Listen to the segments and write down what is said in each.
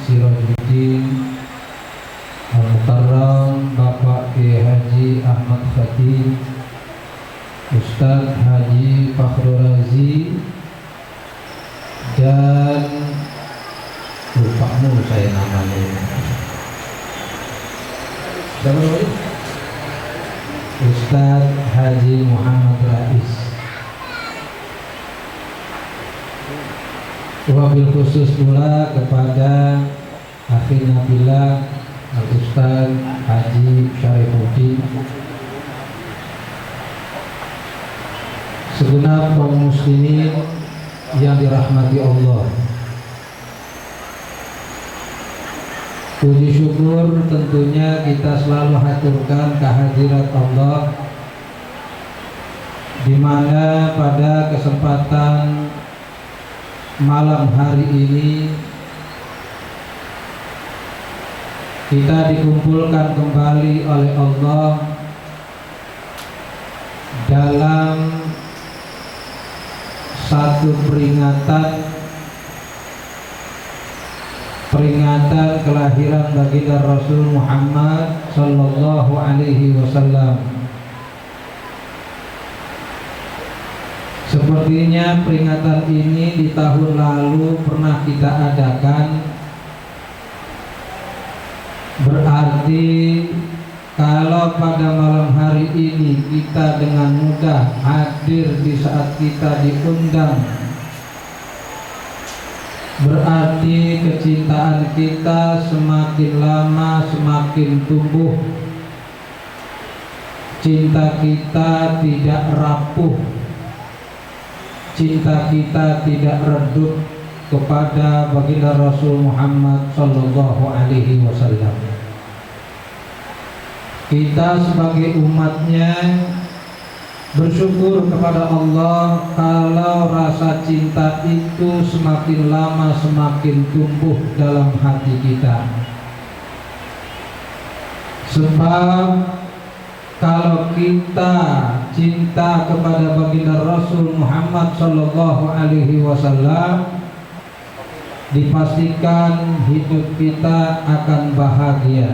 Sirajuddin Al-Mukarram Bapak Kiai Haji Ahmad Khatib, Ustadz Haji Fakhrul Razi, dan lupa mulu saya namanya. Siapa namanya? Ustadz Haji Muhammad Rais. Wabil khusus pula kepada Akhi Nabila Al-Ustadz Haji Syarifuddin, segenap kaum muslimin yang dirahmati Allah. Puji syukur tentunya kita selalu haturkan kehadirat Allah, di mana pada kesempatan malam hari ini kita dikumpulkan kembali oleh Allah dalam satu peringatan kelahiran baginda Rasul Muhammad sallallahu alaihi wasallam. Sepertinya peringatan ini di tahun lalu pernah kita adakan. Berarti kalau pada malam hari ini kita dengan mudah hadir di saat kita diundang, berarti kecintaan kita semakin lama semakin tumbuh. Cinta kita tidak rapuh, cinta kita tidak redup kepada baginda Rasul Muhammad sallallahu alaihi wasallam. Kita sebagai umatnya bersyukur kepada Allah kalau rasa cinta itu semakin lama semakin tumbuh dalam hati kita. Sebab kalau kita cinta kepada baginda Rasul Muhammad sallallahu alaihi wasallam, dipastikan hidup kita akan bahagia.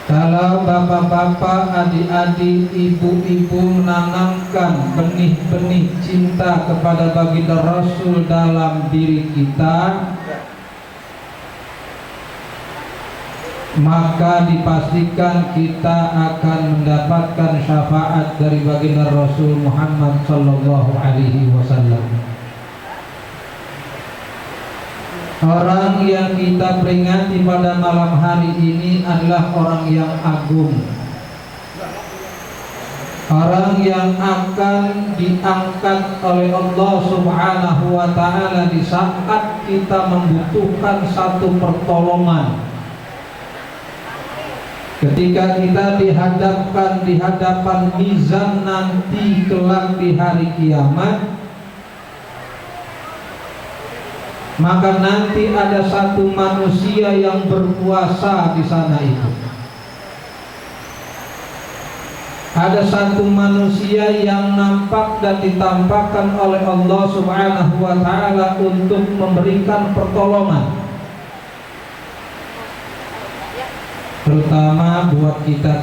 Kalau bapak-bapak, adik-adik, ibu-ibu menanamkan benih-benih cinta kepada baginda Rasul dalam diri kita, maka dipastikan kita akan mendapatkan syafaat dari baginda Rasul Muhammad sallallahu alaihi wasallam. Orang yang kita peringati pada malam hari ini adalah orang yang agung, orang yang akan diangkat oleh Allah Subhanahu wa ta'ala di saat kita membutuhkan satu pertolongan. Ketika kita dihadapkan di hadapan mizan nanti kelak di hari kiamat, maka nanti ada satu manusia yang berkuasa di sana itu. Ada satu manusia yang nampak dan ditampakkan oleh Allah Subhanahu wa ta'ala untuk memberikan pertolongan, terutama buat kita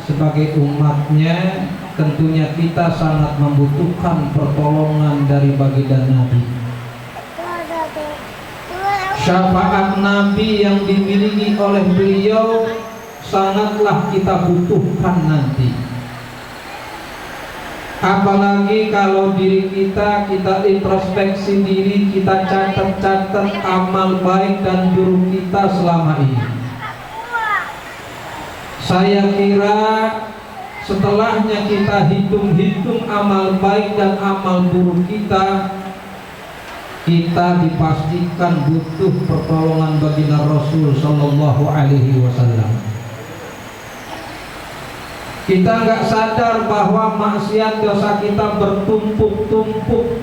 sebagai umatnya. Tentunya kita sangat membutuhkan pertolongan dari baginda Nabi. Syafaat Nabi yang dimiliki oleh beliau sangatlah kita butuhkan nanti. Apalagi kalau diri kita introspeksi diri, kita catat amal baik dan buruk kita selama ini. Saya kira setelahnya kita hitung-hitung amal baik dan amal buruk kita dipastikan butuh pertolongan baginda Rasul sallallahu alaihi wasallam. Kita nggak sadar bahwa maksiat dosa kita bertumpuk-tumpuk.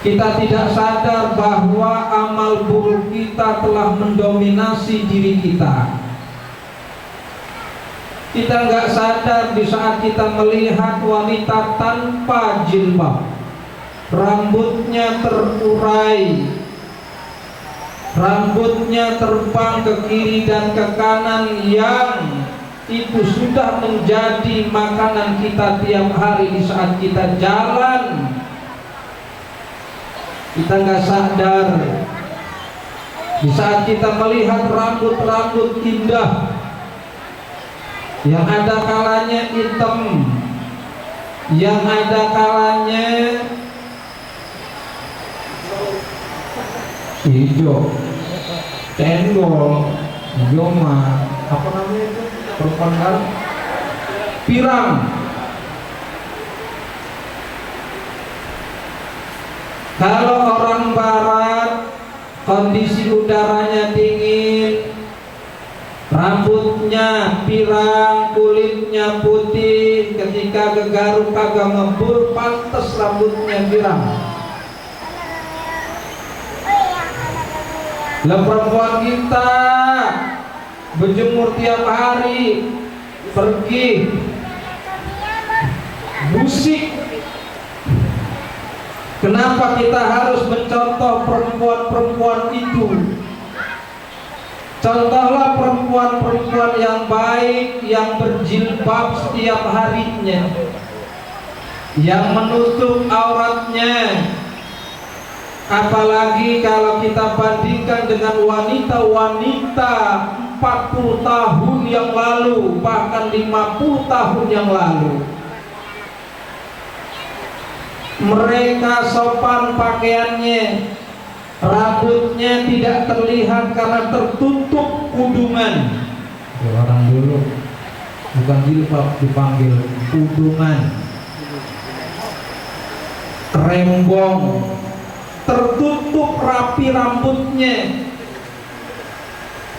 Kita tidak sadar bahwa amal buruk kita telah mendominasi diri kita. Kita nggak sadar di saat kita melihat wanita tanpa jilbab, rambutnya terurai, rambutnya terbang ke kiri dan ke kanan, yang itu sudah menjadi makanan kita tiap hari di saat kita jalan. Kita nggak sadar, di saat kita melihat rambut-rambut indah yang ada kalanya hitam, yang ada kalanya hijau, cendol, hijau mah apa namanya itu, perempuan pirang. Kalau orang barat kondisi udaranya dingin, rambutnya pirang, kulitnya putih, ketika gegaruk kagak ngebul, pantes rambutnya pirang. Lah perempuan kita berjemur tiap hari, pergi busik. Kenapa kita harus mencontoh perempuan-perempuan itu? Contohlah perempuan-perempuan yang baik, yang berjilbab setiap harinya, yang menutup auratnya. Apalagi kalau kita bandingkan dengan wanita-wanita 40 tahun yang lalu, bahkan 50 tahun yang lalu. Mereka sopan pakaiannya, rambutnya tidak terlihat karena tertutup kudungan. Orang dulu bukan jilbab dipanggil kudungan, rembong, tertutup rapi rambutnya.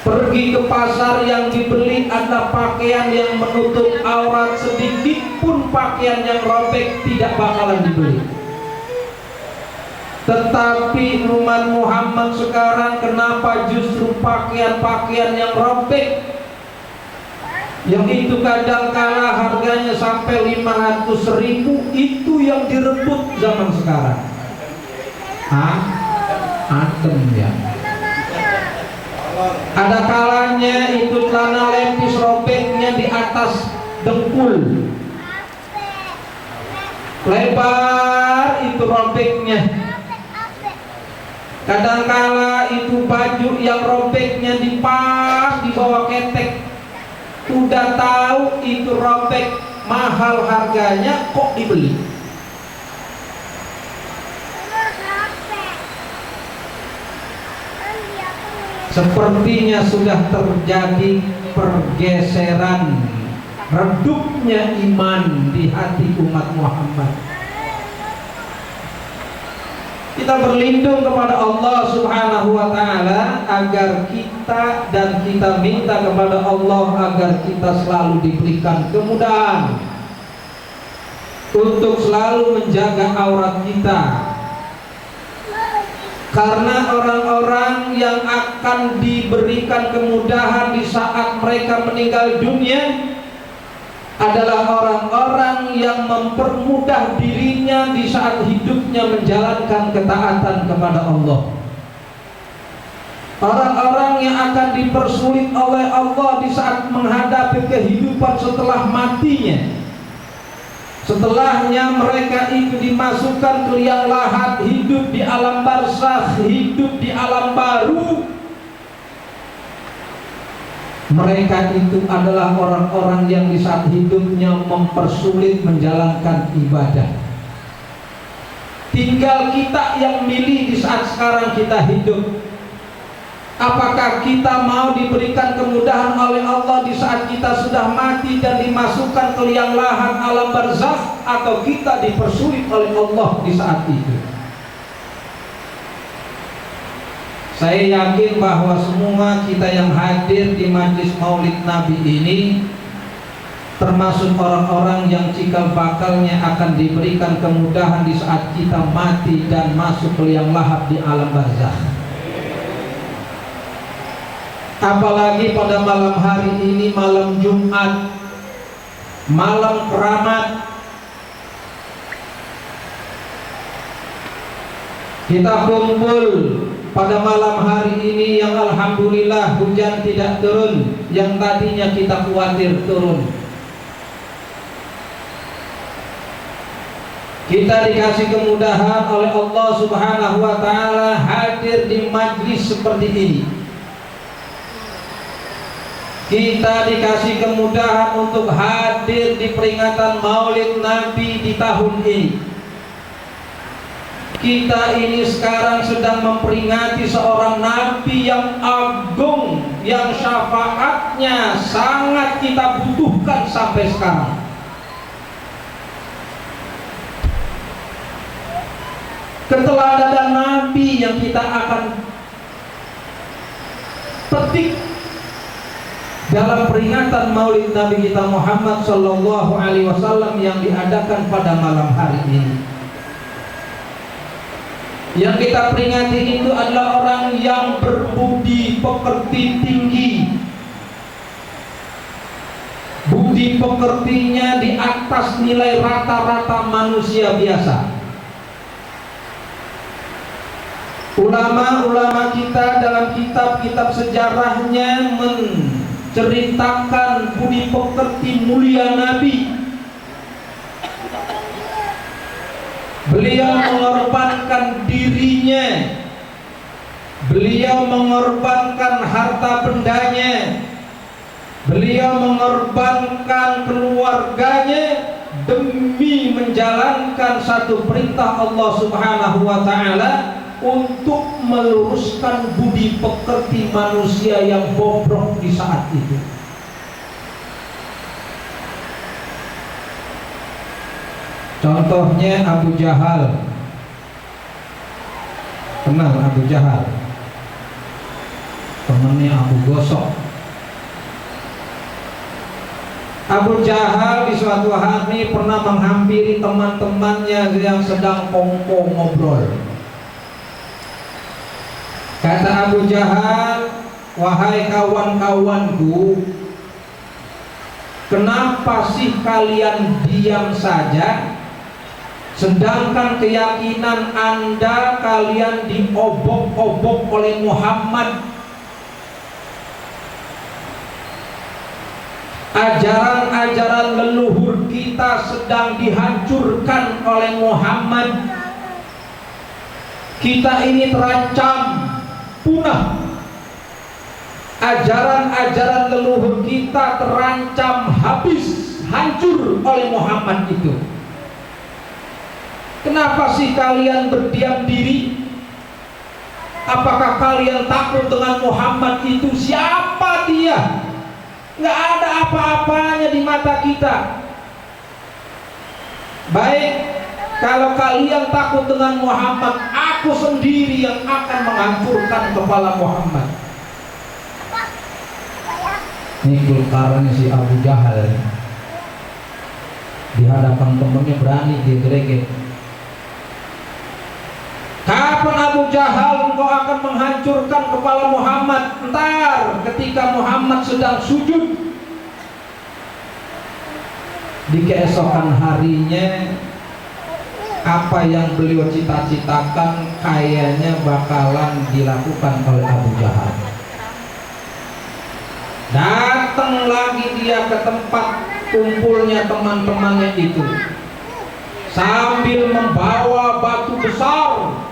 Pergi ke pasar, yang dibeli ada pakaian yang menutup aurat, sedikit pun pakaian yang robek tidak bakalan dibeli. Tetapi umat Muhammad sekarang kenapa justru pakaian-pakaian yang robek, yang itu kadang kala harganya sampai 500.000, itu yang direbut zaman sekarang. Adem ya. Ada kalanya itu celana lepis robeknya di atas dengkul, lebar itu robeknya. Kadangkala itu baju yang robeknya di pas di bawah ketek. Udah tahu itu robek, mahal harganya, kok dibeli. Sepertinya sudah terjadi pergeseran, redupnya iman di hati umat Muhammad. Kita berlindung kepada Allah Subhanahu wa Ta'ala agar kita, dan kita minta kepada Allah agar kita selalu diberikan kemudahan untuk selalu menjaga aurat kita. Karena orang-orang yang akan diberikan kemudahan di saat mereka meninggal dunia adalah orang-orang yang mempermudah dirinya di saat hidupnya menjalankan ketaatan kepada Allah. Orang-orang yang akan dipersulit oleh Allah di saat menghadapi kehidupan setelah matinya. Setelahnya mereka itu dimasukkan ke liang lahat, hidup di alam barzakh, hidup di alam baru. Mereka itu adalah orang-orang yang di saat hidupnya mempersulit menjalankan ibadah. Tinggal kita yang milih di saat sekarang kita hidup. Apakah kita mau diberikan kemudahan oleh Allah di saat kita sudah mati dan dimasukkan ke liang lahat alam barzakh, atau kita dipersulit oleh Allah di saat itu? Saya yakin bahwa semua kita yang hadir di majlis Maulid Nabi ini termasuk orang-orang yang cikal bakalnya akan diberikan kemudahan di saat kita mati dan masuk ke liang lahat di alam barzakh. Apalagi pada malam hari ini, malam Jumat, malam keramat, Kita kumpul pada malam hari ini yang alhamdulillah hujan tidak turun, yang tadinya kita khawatir turun. Kita dikasih kemudahan oleh Allah Subhanahu wa taala hadir di majlis seperti ini. Kita dikasih kemudahan untuk hadir di peringatan Maulid Nabi di tahun ini. Kita ini sekarang sedang memperingati seorang Nabi yang agung, yang syafaatnya sangat kita butuhkan sampai sekarang. Keteladanan Nabi yang kita akan petik dalam peringatan Maulid Nabi kita Muhammad Sallallahu Alaihi Wasallam yang diadakan pada malam hari ini. Yang kita peringati itu adalah orang yang berbudi pekerti tinggi. Budi pekertinya di atas nilai rata-rata manusia biasa. Ulama-ulama kita dalam kitab-kitab sejarahnya menceritakan budi pekerti mulia Nabi. Beliau mengorbankan dirinya, beliau mengorbankan harta bendanya, beliau mengorbankan keluarganya demi menjalankan satu perintah Allah Subhanahu wa taala untuk meluruskan budi pekerti manusia yang bobrok di saat itu. Contohnya Abu Jahal. Kenal Abu Jahal? Temannya Abu Gosok. Abu Jahal di suatu hari pernah menghampiri teman-temannya yang sedang kongko ngobrol. Kata Abu Jahal, "Wahai kawan-kawanku, kenapa sih kalian diam saja? Sedangkan keyakinan Anda kalian diobok-obok oleh Muhammad. Ajaran-ajaran leluhur kita sedang dihancurkan oleh Muhammad. Kita ini terancam punah. Ajaran-ajaran leluhur kita terancam habis, hancur oleh Muhammad itu. Kenapa sih kalian berdiam diri? Apakah kalian takut dengan Muhammad itu? Siapa dia? Nggak ada apa-apanya di mata kita. Baik, kalau kalian takut dengan Muhammad, aku sendiri yang akan menghancurkan kepala Muhammad." Ini kulkarnya si Abu Jahal. Di hadapan temannya berani dia greget. Kapan Abu Jahal engkau akan menghancurkan kepala Muhammad? Entar ketika Muhammad sedang sujud. Di keesokan harinya, apa yang beliau cita-citakan kayaknya bakalan dilakukan oleh Abu Jahal. Datang lagi dia ke tempat kumpulnya teman-temannya itu, sambil membawa batu besar,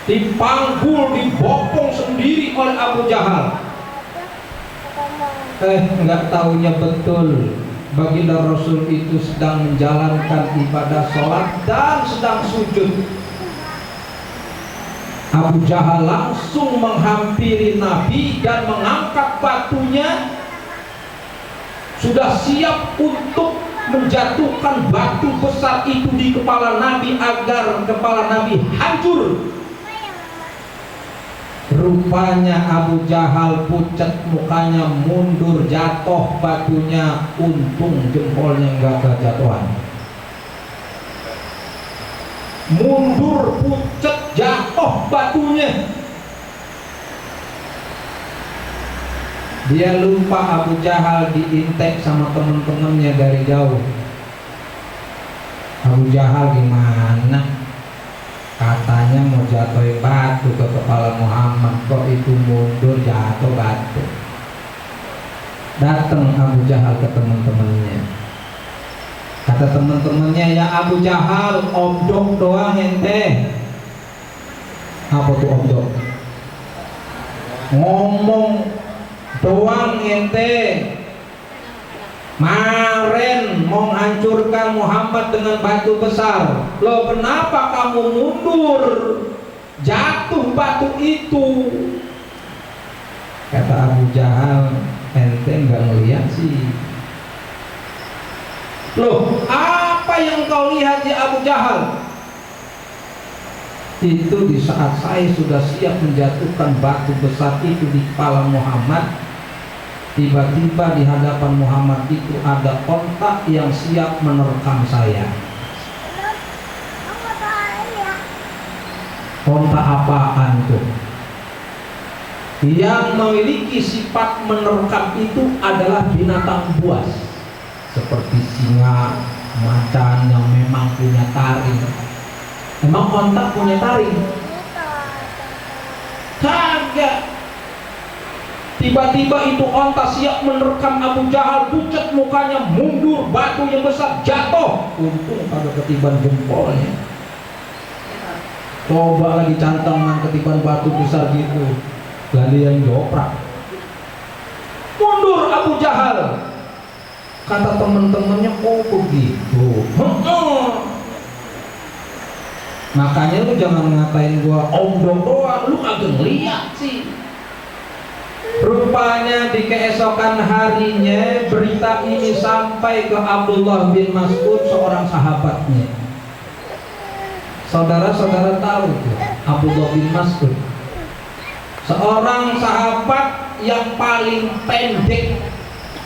dipanggul, dibopong sendiri oleh Abu Jahal. Enggak tahunya betul baginda Rasul itu sedang menjalankan ibadah sholat dan sedang sujud. Abu Jahal langsung menghampiri Nabi dan mengangkat batunya, sudah siap untuk menjatuhkan batu besar itu di kepala Nabi agar kepala Nabi hancur. Rupanya Abu Jahal pucat mukanya, mundur, jatuh batunya, untung jempolnya enggak kejatuhan. Mundur, pucat, jatuh batunya. Dia lupa Abu Jahal diintek sama teman-temannya dari jauh. Abu Jahal gimana? Katanya mau jatuhin batu ke kepala Muhammad, kok itu mundur jatuh batu. Datang Abu Jahal ke teman-temannya. Kata teman-temannya, ya Abu Jahal, omdok doang ente. Apa tuh omdok? Ngomong doang ente. Maren mau hancurkan Muhammad dengan batu besar. Loh, kenapa kamu mundur? Jatuh batu itu. Kata Abu Jahal, ente nggak ngeliat sih. Loh, apa yang kau lihat ya Abu Jahal? Itu di saat saya sudah siap menjatuhkan batu besar itu di kepala Muhammad, tiba-tiba di hadapan Muhammad itu ada onta yang siap menerkam saya. Onta apaan tuh? Yang memiliki sifat menerkam itu adalah binatang buas, seperti singa, macan yang memang punya taring. Emang onta punya taring? Kagak. Tiba-tiba itu onta siap menerkam Abu Jahal, pucat mukanya, mundur, batu yang besar jatuh. Untung kagak ketiban jempolnya. Coba lagi cantengan ketiban batu besar gitu, galian joprak. Mundur Abu Jahal. Kata teman-temannya, oh begitu. Makanya lu jangan ngatain gua omdok doang, lu kagak ngeliat sih. Rupanya di keesokan harinya berita ini sampai ke Abdullah bin Mas'ud, seorang sahabatnya. Saudara-saudara tahu tuh Abdullah bin Mas'ud, seorang sahabat yang paling pendek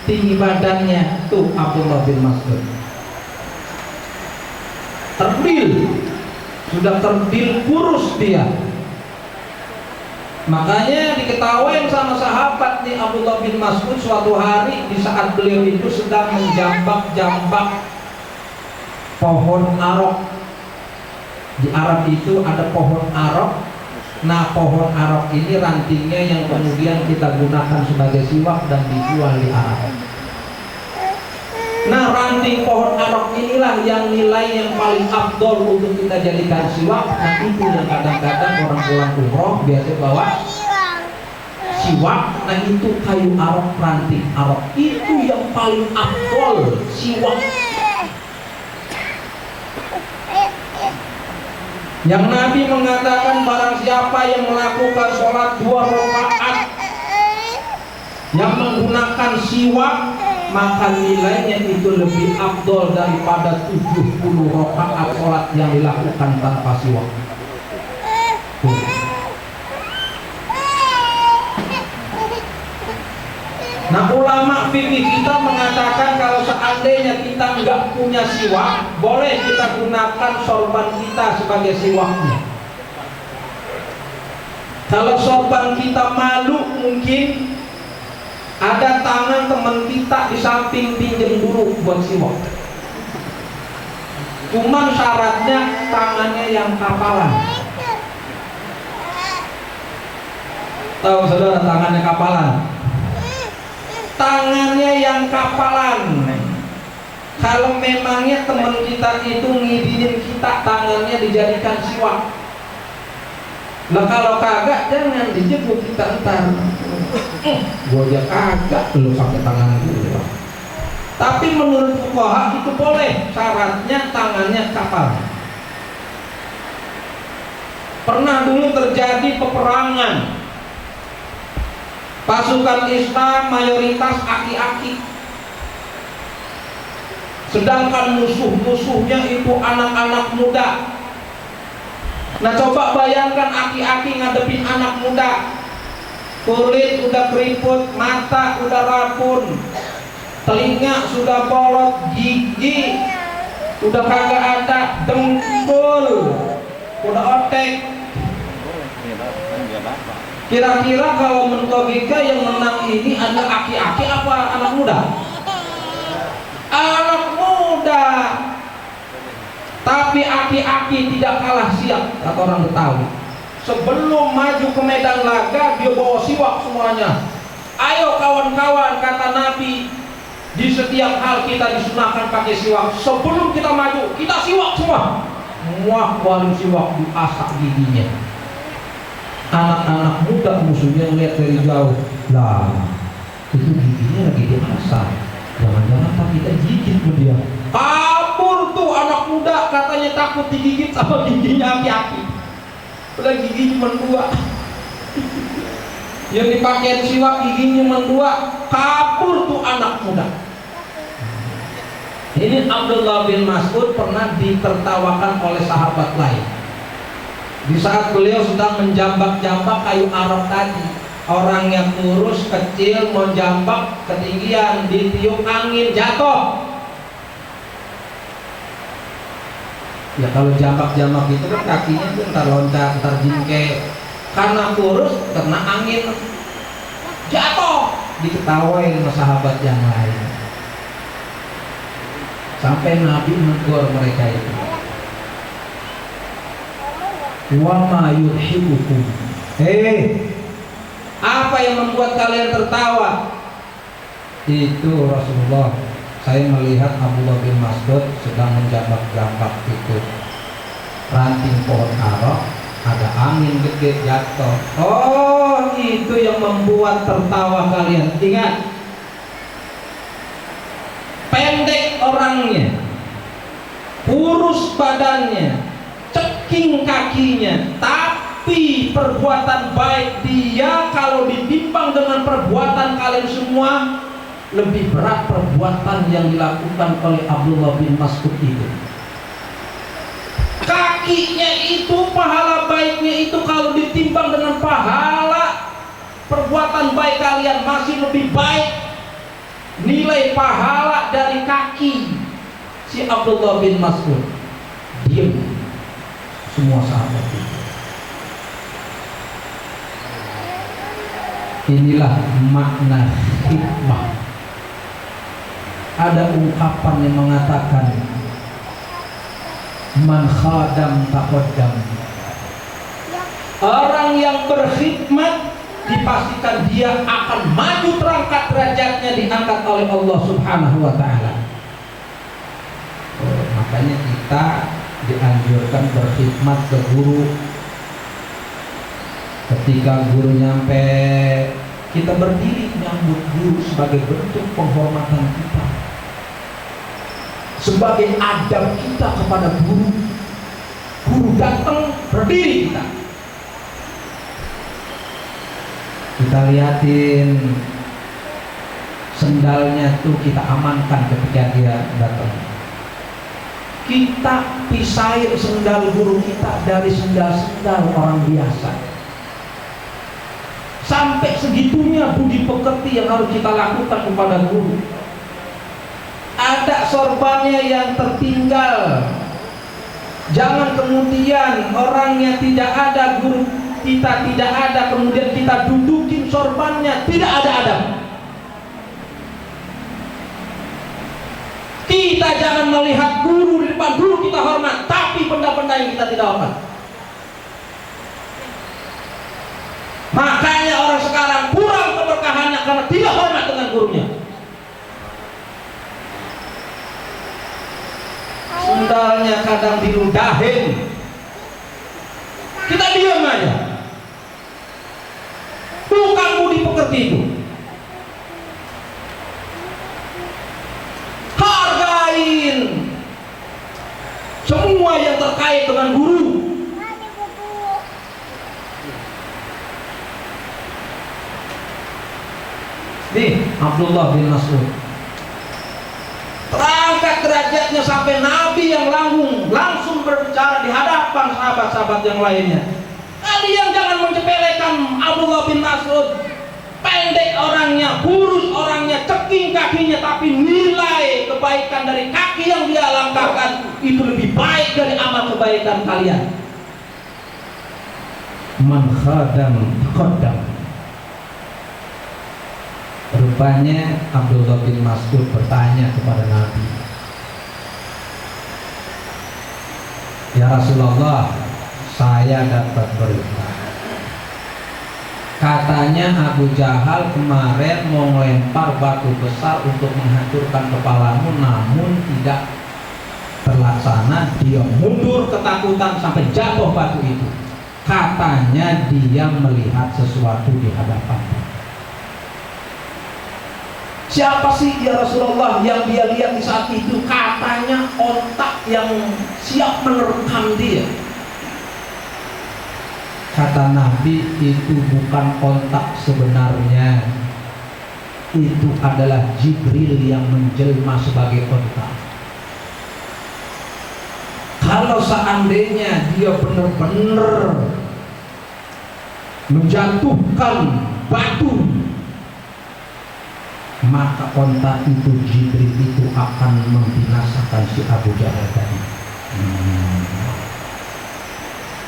tinggi badannya tuh Abdullah bin Mas'ud. Terbil, sudah terbil kurus dia. Makanya diketawain sama sahabat nih Abdullah bin Mas'ud suatu hari di saat beliau itu sedang menjambak-jambak pohon arok. Di Arab itu ada pohon arok. Nah, pohon arok ini rantingnya yang kemudian kita gunakan sebagai siwak dan dijual di Arab. Nah, ranting pohon arok inilah yang nilai yang paling afdol untuk kita jadikan siwak. Nah, itu yang kadang-kadang orang pulang umroh biasa bawa siwak. Nah, itu kayu arok, ranting arok. Itu yang paling afdol siwak. Yang Nabi mengatakan barang siapa yang melakukan sholat 2 rakaat yang menggunakan siwak, maka nilainya itu lebih afdol daripada 70 rakaat sholat yang dilakukan tanpa siwak. Nah, ulama fikih kita mengatakan kalau seandainya kita nggak punya siwak, boleh kita gunakan sorban kita sebagai siwaknya. Kalau sorban kita malu, mungkin ada tangan teman kita di samping, pinjam dulu buat siwak. Cuman syaratnya tangannya yang kapalan. Tahu saudara tangannya kapalan? Tangannya yang kapalan. Kalau memangnya teman kita itu ngidinin kita, tangannya dijadikan siwak. Nah, kalau kagak jangan dijebuk kita ntar. Gua aja kagak lu pakai tangan gua. Tapi menurut fuqaha itu boleh, syaratnya tangannya kapalan. Pernah dulu terjadi peperangan. Pasukan Islam mayoritas aki-aki, sedangkan musuh-musuhnya itu anak-anak muda. Nah, coba bayangkan aki-aki ngadepin anak muda. Kulit udah keriput, mata udah rapun, telinga sudah bolot, gigi udah kagak ada, dengkul udah otek. Kira-kira kalau menurut logika yang menang ini ada aki-aki apa anak muda? Anak muda. Tapi aki-aki tidak kalah siap, kata orang Betawi. Sebelum maju ke medan laga, dia bawa siwak semuanya. Ayo kawan-kawan, kata Nabi, di setiap hal kita disunahkan pakai siwak. Sebelum kita maju, kita siwak semua. Muah warung siwak diasak giginya. Anak-anak muda musuhnya ngeliat dari jauh, lah itu giginya lagi diasak. Jangan-jangan tak kita gigit sama dia. Kabur tuh anak muda, katanya takut digigit sama giginya aki-aki. Udah gigi cuma 2. Yang dipakai siwak giginya cuma 2. Kabur tuh anak muda. Ini Abdullah bin Mas'ud pernah ditertawakan oleh sahabat lain. Di saat beliau sedang menjambak-jambak kayu arok tadi. Orang yang kurus, kecil, menjambak ketinggian, ditiup angin, jatuh. Ya kalau jambak-jambak itu kan kakinya tuh entar loncat, entar jingke. Karena kurus, kena angin, jatuh. Diketawain sama sahabat yang lain. Sampai Nabi menegur mereka itu. Wa ma yudhibukum. Apa yang membuat kalian tertawa? Itu Rasulullah, saya melihat Abdullah bin Mas'ud sedang menjambak-jambak itu ranting pohon arok, ada angin gede jatuh. Oh, itu yang membuat tertawa kalian. Ingat, pendek orangnya, kurus badannya, ceking kakinya, tapi perbuatan baik dia kalau ditimbang dengan perbuatan kalian semua, lebih berat perbuatan yang dilakukan oleh Abdullah bin Mas'ud itu. Kakinya itu, pahala baiknya itu kalau ditimbang dengan pahala perbuatan baik kalian, masih lebih baik nilai pahala dari kaki si Abdullah bin Mas'ud. Diam semua sahabat itu. Inilah makna hikmah. Ada ungkapan yang mengatakan man khadam taqaddam. Orang yang berkhidmat dipastikan dia akan maju terangkat derajatnya, diangkat oleh Allah Subhanahu wa taala. Makanya kita dianjurkan berkhidmat ke guru. Ketika guru nyampe, kita berdiri menyambut guru sebagai bentuk penghormatan kita, sebagai adab kita kepada guru. Guru datang, berdiri kita. Kita liatin sendalnya tuh, kita amankan ketika dia datang. Kita pisahin sendal guru kita dari sendal-sendal orang biasa. Sampai segitunya budi pekerti yang harus kita lakukan kepada guru. Ada sorbannya yang tertinggal, jangan kemudian orangnya tidak ada, guru kita tidak ada, kemudian kita dudukin sorbannya. Tidak ada adab. Kita jangan melihat guru di depan guru kita hormat, tapi benda-benda yang kita tidak hormat. Makanya orang sekarang kurang keberkahannya karena tidak hormat dengan gurunya. Sendalnya kadang diludahin, kita diam aja. Bukan budi pekerti itu. Hargain semua yang terkait dengan guru. Nih Abdullah bin Mas'ud terangkat derajatnya sampai Nabi yang langsung berbicara di hadapan sahabat-sahabat yang lainnya. Kalian jangan mencepelekan Abdullah bin Mas'ud. Pendek orangnya, kurus orangnya, ceking kakinya, tapi nilai kebaikan dari kaki yang dia langkahkan itu lebih baik dari amal kebaikan kalian. Man khadam qaddam. Rupanya Abdullah bin Mas'ud bertanya kepada Nabi, Ya Rasulullah, saya dapat berita. Katanya Abu Jahal kemarin mau melempar batu besar untuk menghancurkan kepalamu, namun tidak terlaksana. Dia mundur ketakutan sampai jatuh batu itu. Katanya dia melihat sesuatu di hadapannya. Siapa sih ya Rasulullah yang dia lihat di saat itu? Katanya ontak yang siap menerkam dia. Kata Nabi, itu bukan ontak sebenarnya. Itu adalah Jibril yang menjelma sebagai ontak. Kalau seandainya dia benar-benar menjatuhkan batu, maka onta itu, Jibril itu akan membinasakan si Abu Jahal tadi.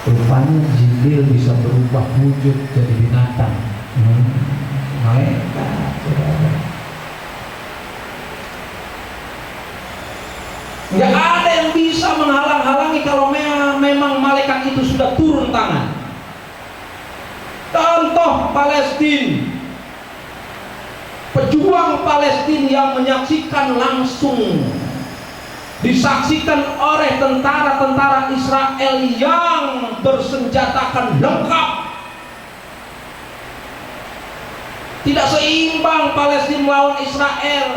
Rupanya Jibril bisa berubah wujud jadi binatang. Mereka nggak ada yang bisa menghalang-halangi kalau memang malaikat itu sudah turun tangan. Contoh Palestina, pejuang Palestina yang menyaksikan langsung, disaksikan oleh tentara-tentara Israel yang bersenjatakan lengkap. Tidak seimbang Palestina melawan Israel,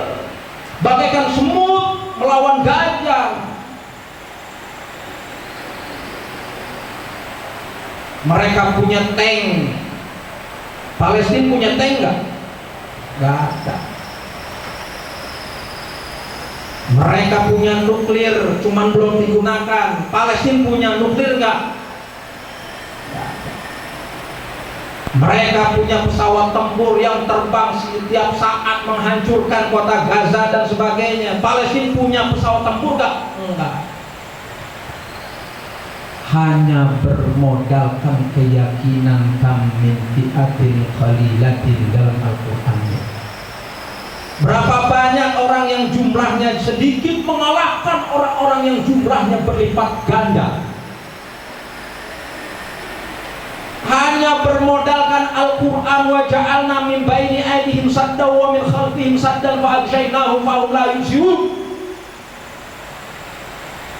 bagaikan semut melawan gajah. Mereka punya tank. Palestina punya tank nggak? Nggak ada. Mereka punya nuklir, cuman belum digunakan. Palestina punya nuklir nggak? Nggak ada. Mereka punya pesawat tempur yang terbang setiap saat menghancurkan kota Gaza dan sebagainya. Palestina punya pesawat tempur nggak? Enggak. Hanya bermodalkan keyakinan min fi'atin qalilatin dalam Al-Qur'annya. Berapa banyak orang yang jumlahnya sedikit mengalahkan orang-orang yang jumlahnya berlipat ganda. Hanya bermodalkan Al-Quran, wa ja'alna min baini aydihim saddan wa min khalfihim saddan fa aghshaynahum fa hum la yubsirun.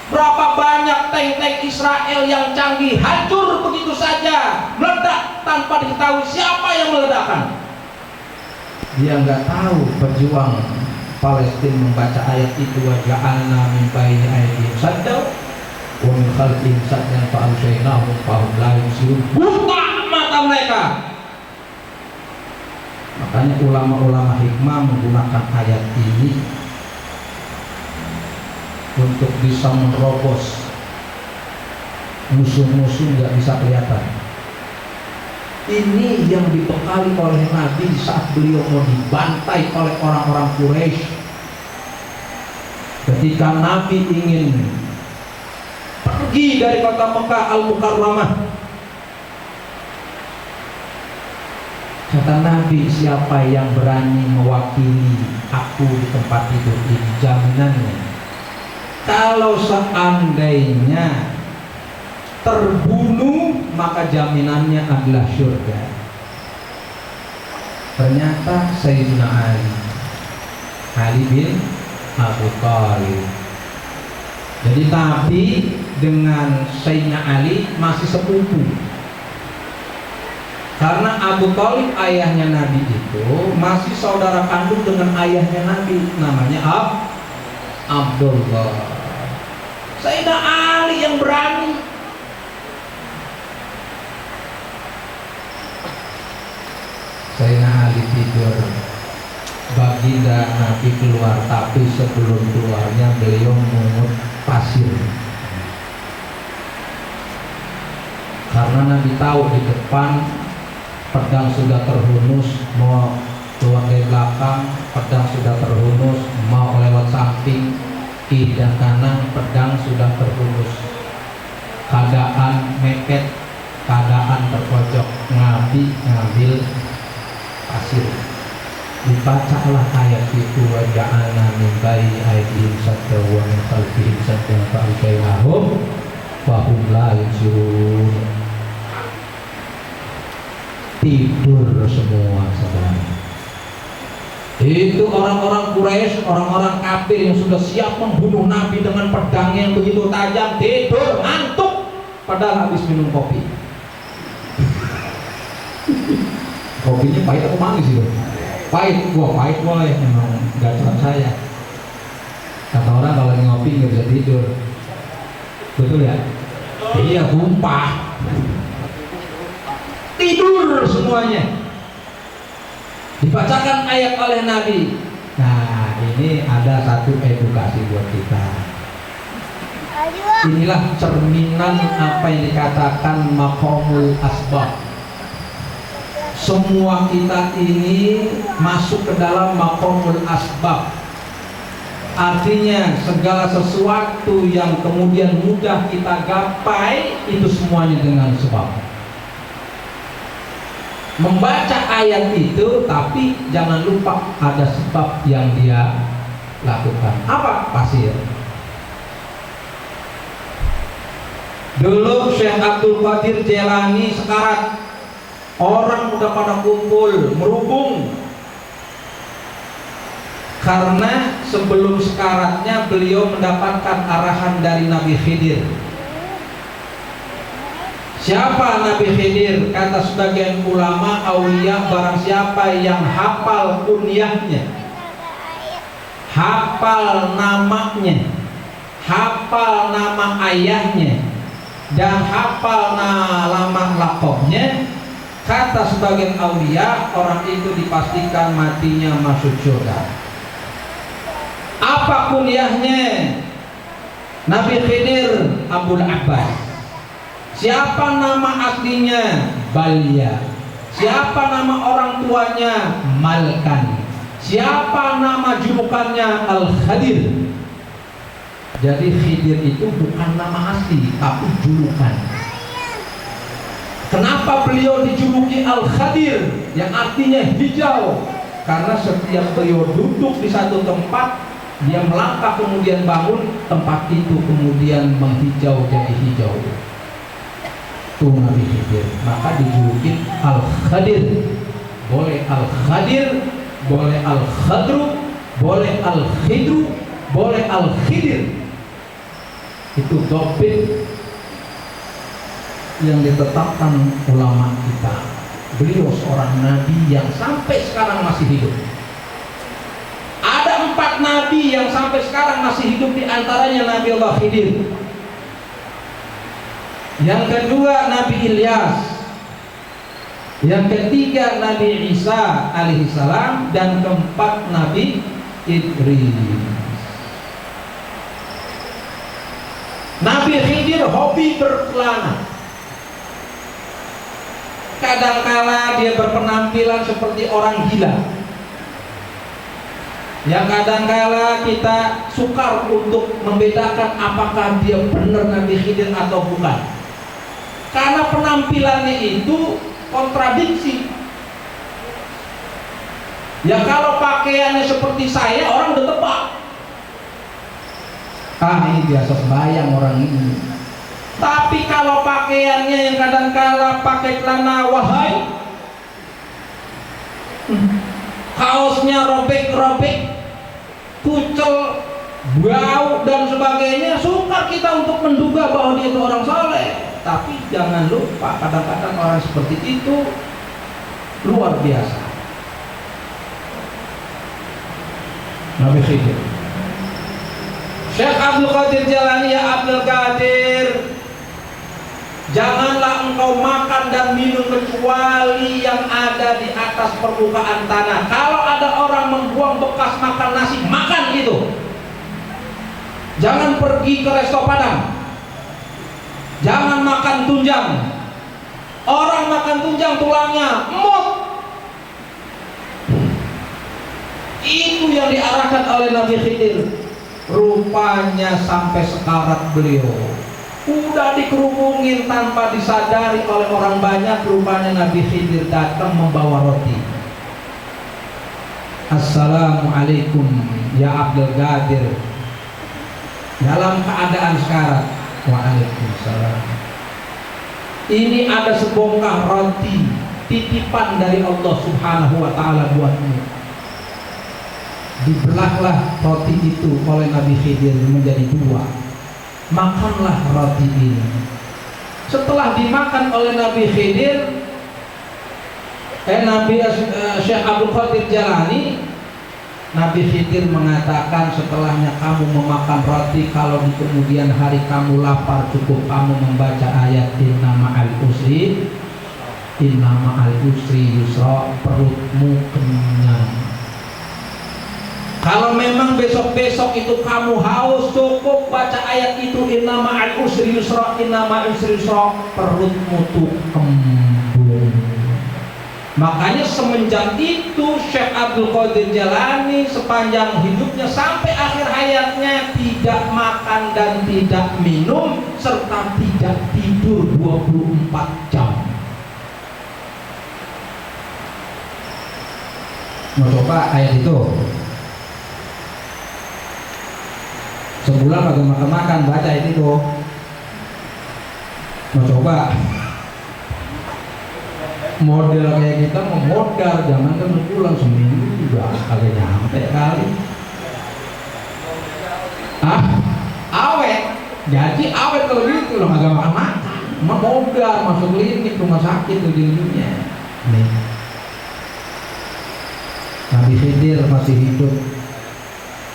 Berapa banyak tank-tank Israel yang canggih hancur begitu saja, meledak tanpa diketahui siapa yang meledakkan. Dia nggak tahu pejuang Palestina membaca ayat itu, wa ja'alna min baini aydihim saddan wa min khalfihim saddan fa aghshaynahum fa hum la yubsirun. Buka mata mereka. Makanya ulama-ulama hikmah menggunakan ayat ini untuk bisa menerobos musuh-musuh nggak bisa kelihatan. Ini yang dibekali oleh Nabi saat beliau mau dibantai oleh orang-orang Quraisy. Ketika Nabi ingin pergi dari kota Mekah Al-Mukarramah, kata Nabi, siapa yang berani mewakili aku di tempat tidur ini? Jaminannya, kalau seandainya terbunuh, maka jaminannya adalah surga. Ternyata Sayyidina Ali bin Abi Thalib. Jadi Nabi dengan Sayyidina Ali masih sepupu. Karena Abu Thalib ayahnya Nabi itu masih saudara kandung dengan ayahnya Nabi, namanya Abdullah. Sayyidina Ali yang berani. Sayyidina Ali tidur, baginda Nabi keluar, tapi sebelum keluarnya beliau mengut pasir. Karena Nabi tahu di depan pedang sudah terhunus, mau keluar dari belakang pedang sudah terhunus, mau lewat samping kiri dan kanan pedang sudah terhunus. Keadaan mepet, keadaan terpojok. Nabi ngambil pasir, dibacalah ayat itu, wa ja'alna min baini aydihim saddan wa min khalfihim saddan fa aghshaynahum Wahum la yusirun. Tidur semua saudara. Itu orang-orang Quraisy, orang-orang kafir yang sudah siap membunuh Nabi dengan pedang yang begitu tajam, tidur, ngantuk, padahal habis minum kopi. Kopinya pahit atau manis itu? Pahit, pahit boleh, memang gak cocok saya. Kata orang kalau lagi ngopi nggak bisa tidur, betul ya? Iya, tumpah, tidur semuanya. Dibacakan ayat oleh Nabi. Nah, ini ada satu edukasi buat kita. Inilah cerminan apa yang dikatakan maqamul asbab. Semua kita ini masuk ke dalam maqamul asbab. Artinya segala sesuatu yang kemudian mudah kita gapai itu semuanya dengan sebab. Membaca ayat itu, tapi jangan lupa ada sebab yang dia lakukan. Apa? Pasir. Dulu Syekh Abdul Qadir Jailani sekarat, orang udah pada kumpul merubung, karena sebelum sekaratnya beliau mendapatkan arahan dari Nabi Khidir. Siapa Nabi Khidir? Kata sebagian ulama aulia, barang siapa yang hafal kunyahnya, hafal namanya, hafal nama ayahnya, dan hafal nama lakopnya, kata sebagian aulia, orang itu dipastikan matinya masuk surga. Apa kunyahnya? Nabi Khidir Abul Abbas. Siapa nama aslinya? Balya. Siapa nama orang tuanya? Malkan. Siapa nama julukannya? Al-Khadir. Jadi Khidir itu bukan nama asli, tapi julukan. Kenapa beliau dijuluki Al-Khadir, yang artinya hijau? Karena setiap beliau duduk di satu tempat, dia melangkah kemudian bangun, tempat itu kemudian menghijau jadi hijau. Itu Nabi Khidir, maka dijuluki Al-Khadir. Boleh Al-Khadir, boleh Al-Khadru, boleh Al-Khidru, boleh Al-Khidir. Itu dopit yang ditetapkan ulama kita. Beliau seorang nabi yang sampai sekarang masih hidup. Ada 4 nabi yang sampai sekarang masih hidup, di antaranya Nabi Allah Khidir. Yang kedua Nabi Ilyas, yang ketiga Nabi Isa alaihissalam, dan keempat Nabi Idris. Nabi Khidir hobi berkelana. Kadangkala dia berpenampilan seperti orang gila. Yang kadangkala kita sukar untuk membedakan apakah dia benar Nabi Khidir atau bukan. Karena penampilannya itu kontradiksi. Ya kalau pakaiannya seperti saya, orang udah tebak. Ini biasa sembahyang orang ini. Tapi kalau pakaiannya yang kadangkala pakai celana wahai, kaosnya robek-robek, kucel, bau dan sebagainya, sukar kita untuk menduga bahwa dia itu orang saleh. Tapi jangan lupa, kadang-kadang orang seperti itu luar biasa. Nabi Khidir. Syekh Abdul Qadir Jailani, ya Abdul Qadir, janganlah engkau makan dan minum kecuali yang ada di atas permukaan tanah. Kalau ada orang membuang bekas makan nasi, makan itu. Jangan pergi ke resto Padang. Jangan makan tunjang. Orang makan tunjang tulangnya emut. Itu yang diarahkan oleh Nabi Khidir. Rupanya sampai sekarat beliau udah dikerumungin tanpa disadari oleh orang banyak. Rupanya Nabi Khidir datang membawa roti. Assalamualaikum ya Abdul Qadir. Dalam keadaan sekarat, Waalaikumsalam. Ini ada sebongkah roti titipan dari Allah Subhanahu wa taala buatmu. Dibelahlah roti itu oleh Nabi Khidir menjadi dua. Makanlah roti ini. Setelah dimakan oleh Nabi Khidir, Syekh Abdul Qadir Jalani, Nabi Khidir mengatakan setelahnya kamu memakan roti, kalau di kemudian hari kamu lapar, cukup kamu membaca ayat inna ma'al usri yusra, perutmu kenyang. Kalau memang besok-besok itu kamu haus, cukup baca ayat itu inna ma'al usri yusra, perutmu tuh kembung. Makanya semenjak itu Syekh Abdul Qadir Jalani sepanjang hidupnya sampai akhir hayatnya tidak makan dan tidak minum serta tidak tidur 24 jam. Mau coba ayat itu? Sebulan kagak makan-makan baca ayat itu. Mau coba? Model kayak kita mau modal, jangan kan pulang seminggu juga kagak nyampe kali. Awet, jadi awet kalau gitu loh, kagak makan-makan. Mau modal masuk klinik rumah sakit ujung-ujungnya. Nih, Nabi Khidir masih hidup.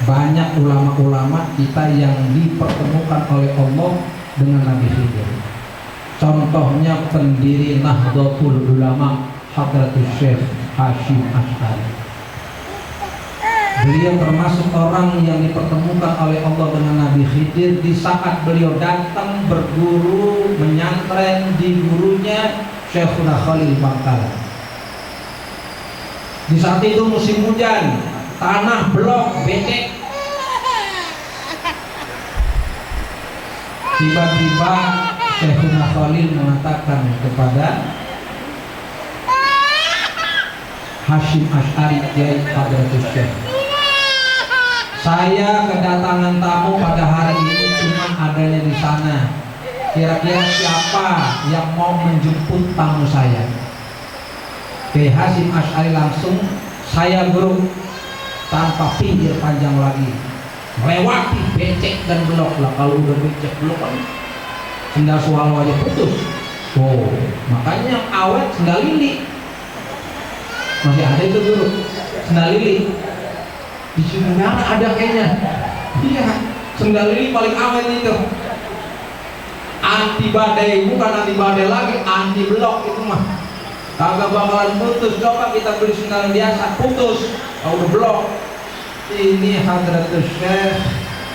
Banyak ulama-ulama kita yang dipertemukan oleh Allah dengan Nabi Khidir. Contohnya pendiri Nahdlatul Ulama Hadratus Syekh Hasyim Asy'ari. Beliau termasuk orang yang dipertemukan oleh Allah dengan Nabi Khidir di saat beliau datang berguru menyantren di gurunya Syekhuna Khalil Bangkalan. Di saat itu musim hujan, tanah blok becek. Tiba-tiba Syekhuna Khalil mengatakan kepada Hasyim Asy'ari, Kiai Hadratus Syekh, saya kedatangan tamu pada hari ini cuma adanya di sana. Kira-kira siapa yang mau menjemput tamu saya? Kiai Hasyim Asy'ari langsung, saya guru, tanpa pinggir panjang lagi, melewati becek dan blok lah. Kalau udah becek blok kan sendal swallow aja putus. Oh, makanya yang awet sendal lili. Masih ada itu dulu sendal lili. Di sini ada kayaknya. Iya, sendal lili paling awet itu. Anti badai, bukan anti badai lagi, anti blok itu mah. Kagak bakalan putus. Coba kita beli sendal biasa putus. Kalau udah blok. Ini Hadratus Syekh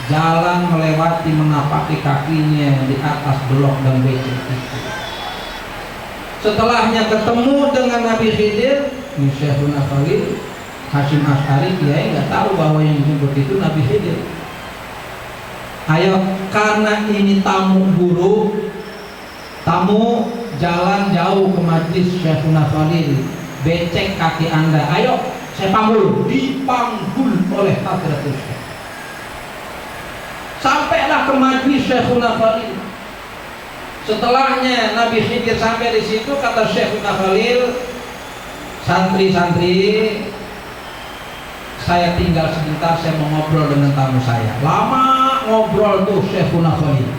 jalan melewati menapaki kakinya di atas blok dan becek itu. Setelahnya ketemu dengan Nabi Khidir, Syekhuna Khalil Hasyim Asy'ari, dia nggak tahu bahwa yang disebut itu Nabi Khidir. Ayo, karena ini tamu guru, tamu jalan jauh ke majlis Syekhuna Khalil, becek kaki Anda, ayo saya panggul. Dipanggul oleh Hadratus Syekh. Sampailah ke majlis Syekhuna Khalil. Setelahnya Nabi Khidir sampai di situ, kata Syekhuna Khalil, santri-santri, saya tinggal sebentar, saya mau ngobrol dengan tamu saya. Lama ngobrol tuh Syekhuna Khalil.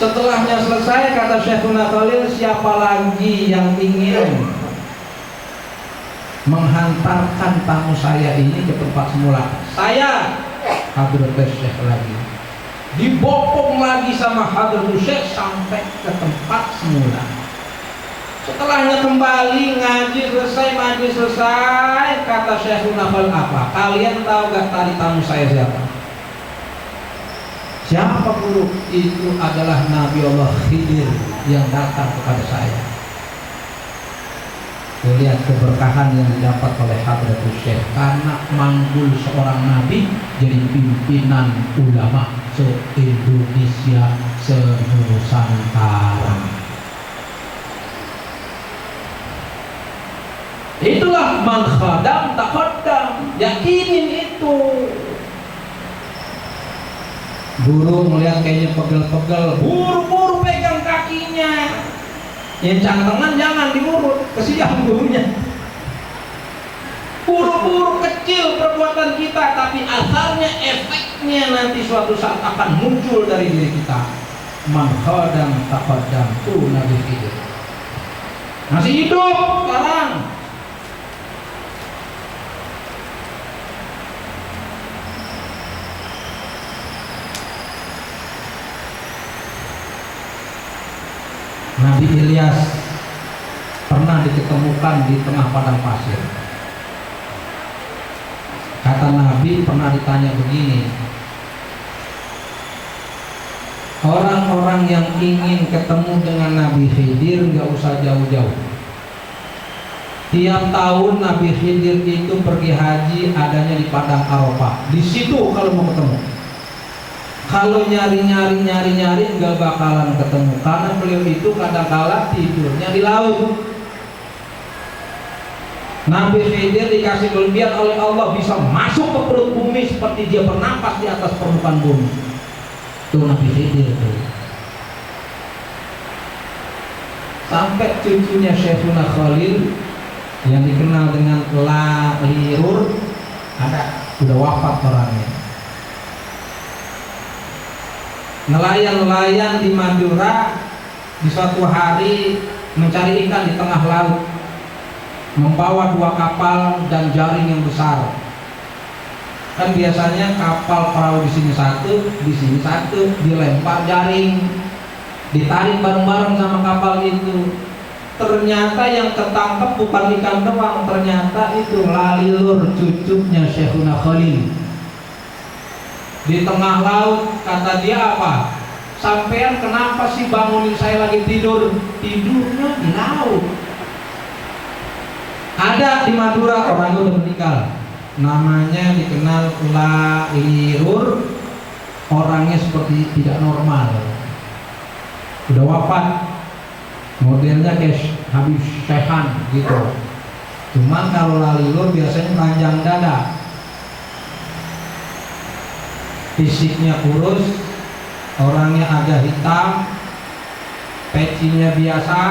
Setelahnya selesai, kata Syekhuna Khalil, siapa lagi yang ingin menghantarkan tamu saya ini ke tempat semula? Saya. Hadratus Syekh lagi dibopong lagi sama Hadratus Syekh sampai ke tempat semula. Setelahnya kembali ngaji selesai, majlis selesai, kata Syekhuna Khalil, apa? Kalian tahu gak tadi tamu saya siapa? Siapa guru? Itu adalah Nabi Allah Khidir yang datang kepada saya. Lihat keberkahan yang didapat oleh Hadratus Syekh karena manggul seorang nabi jadi pimpinan ulama se-Indonesia, se-Nusantara. Itulah man khadam taqaddam, yakinin itu. Guru melihat kayaknya pegel-pegel, buru-buru pegang kakinya. Yang cantengan jangan diurut, kesian gurunya. Buru-buru kecil perbuatan kita, tapi asarnya, efeknya nanti suatu saat akan muncul dari diri kita. Man khadam taqaddam, tuh Nabi Khidir masih hidup sekarang. Nabi Ilyas pernah diketemukan di tengah padang pasir. Kata Nabi pernah ditanya begini, orang-orang yang ingin ketemu dengan Nabi Khidir nggak usah jauh-jauh. Tiap tahun Nabi Khidir itu pergi haji adanya di Padang Arafah. Di situ kalau mau ketemu. Kalau nyari nggak bakalan ketemu, karena beliau itu kadang-kala tidurnya di laut. Nabi Khidir dikasih kelebihan oleh Allah bisa masuk ke perut bumi seperti dia bernapas di atas permukaan bumi. Itu Nabi Khidir tuh. Sampai cucunya Syekhuna Khalil yang dikenal dengan Lirur ada, udah wafat orangnya. Nelayan-nelayan di Madura di suatu hari mencari ikan di tengah laut, membawa 2 kapal dan jaring yang besar. Kan biasanya kapal perahu di sini satu, di sini satu, dilempar jaring, ditarik bareng-bareng sama kapal itu. Ternyata yang ketangkep bukan ikan doang, ternyata itu Lalilur, cucunya Syekhuna Khalil. Di tengah laut, kata dia apa? Sampean kenapa sih bangunin saya lagi tidur? Tidurnya di laut. Ada di Madura orang itu meninggal, namanya dikenal Lirur, orangnya seperti tidak normal, udah wafat, modelnya kayak Habib Syekhan gitu. Cuman kalau Lirur biasanya panjang dada, fisiknya kurus, orangnya agak hitam, pecinya biasa.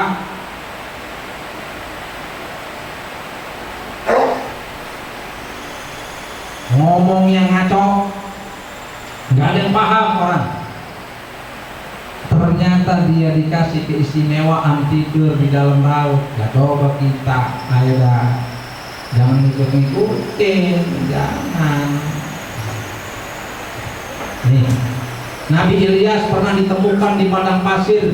Ngomongnya ngaco, nggak ada yang paham orang. Ternyata dia dikasih keistimewaan tidur di dalam laut. Ya coba kita, ayo dah, jangan ikut-ikutin, jangan. Nih, Nabi Ilyas pernah ditemukan di padang pasir.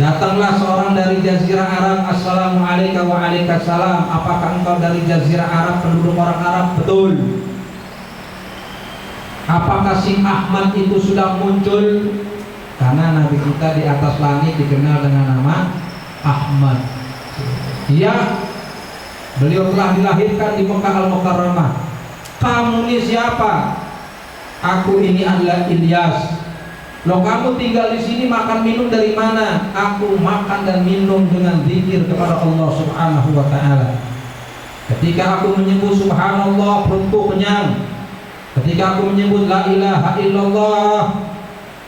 Datanglah seorang dari Jazirah Arab. Assalamualaikum wa alaikassalam. Apakah engkau dari Jazirah Arab, penduduk orang Arab? Betul. Apakah si Ahmad itu sudah muncul? Karena Nabi kita di atas langit dikenal dengan nama Ahmad. Iya, beliau telah dilahirkan di Mekah Al-Mukarramah. Kamu ini siapa? Aku ini adalah Ilyas. Loh, kamu tinggal di sini makan minum dari mana? Aku makan dan minum dengan zikir kepada Allah Subhanahu wa taala. Ketika aku menyebut subhanallah, perutku kenyang. Ketika aku menyebut la ilaha illallah,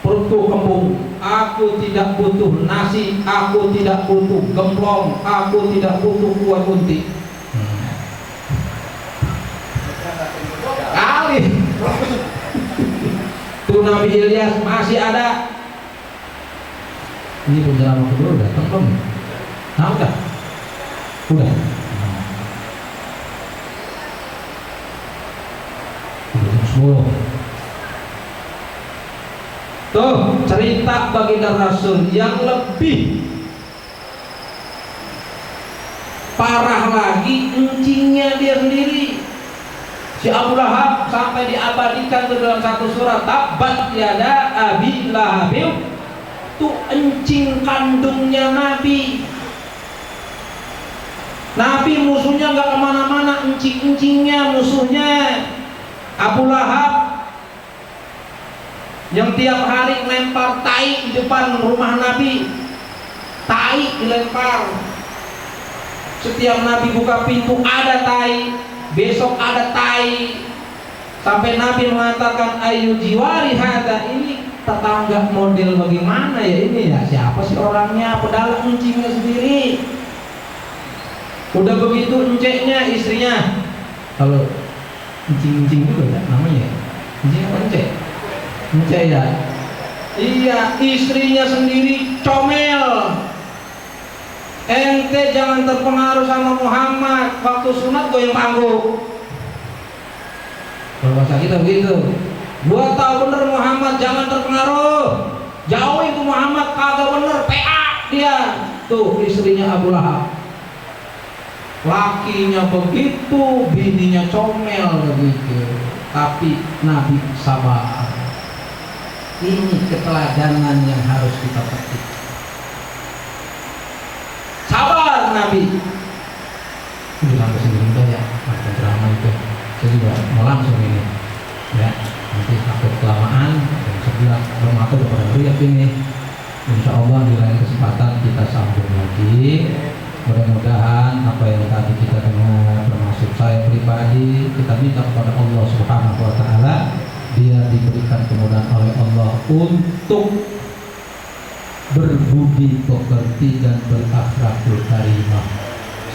perutku kembung. Aku tidak butuh nasi, aku tidak butuh gemplong, aku tidak butuh kuah unti. Kali tuh Nabi Ilyas masih ada. Ini penjelasan kedua datang belum? Nah, udah. Udah jam 10. Tuh cerita baginda Rasul yang lebih parah lagi, encingnya dia sendiri. Si Abu Lahab sampai diabadikan dalam satu surat, Tabbat yada Abi Lahab. Itu encing kandungnya Nabi. Nabi musuhnya nggak kemana-mana, encing-encingnya musuhnya. Abu Lahab yang tiap hari melempar tai di depan rumah Nabi, tai dilempar. Setiap Nabi buka pintu ada tai, besok ada tai. Sampai Nabi mengatakan ayu jiwari hada, ini tetangga model bagaimana ya ini ya, siapa sih orangnya, padahal encingnya sendiri. Udah begitu enceknya istrinya, kalau encing juga ya namanya, encing apa encek? Encek ya. Iya, istrinya sendiri comel. Ente jangan terpengaruh sama Muhammad, waktu sunat goyang panggung. Kalau bahasa kita begitu. Gua tahu bener Muhammad, jangan terpengaruh. Jauhin tuh Muhammad, kagak bener, PA dia. Tuh istrinya Abu Lahab. Lakinya begitu, bininya comel begitu. Tapi Nabi sabar. Ini keteladanan yang harus kita petik. Sabar Nabi. Ini sampai sini ya, macam drama itu. Saya juga mau langsung ini, ya. Nanti takut kelamaan, jam 11 belum aku udah pada lihat ini. Insya Allah di lain kesempatan kita sambung lagi. Mudah-mudahan apa yang tadi kita dengar, termasuk saya pribadi, kita minta kepada Allah Subhanahu Wa Taala, dia diberikan kemudahan oleh Allah untuk berbudi pekerti dan berakhlakul karimah,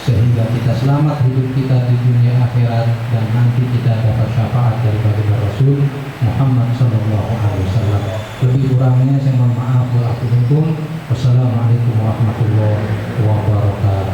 sehingga kita selamat hidup kita di dunia akhirat dan nanti kita dapat syafaat dari baginda Rasul Muhammad Sallallahu Alaihi Wasallam. Lebih kurangnya saya mohon maaf. Wassalamualaikum warahmatullahi wabarakatuh.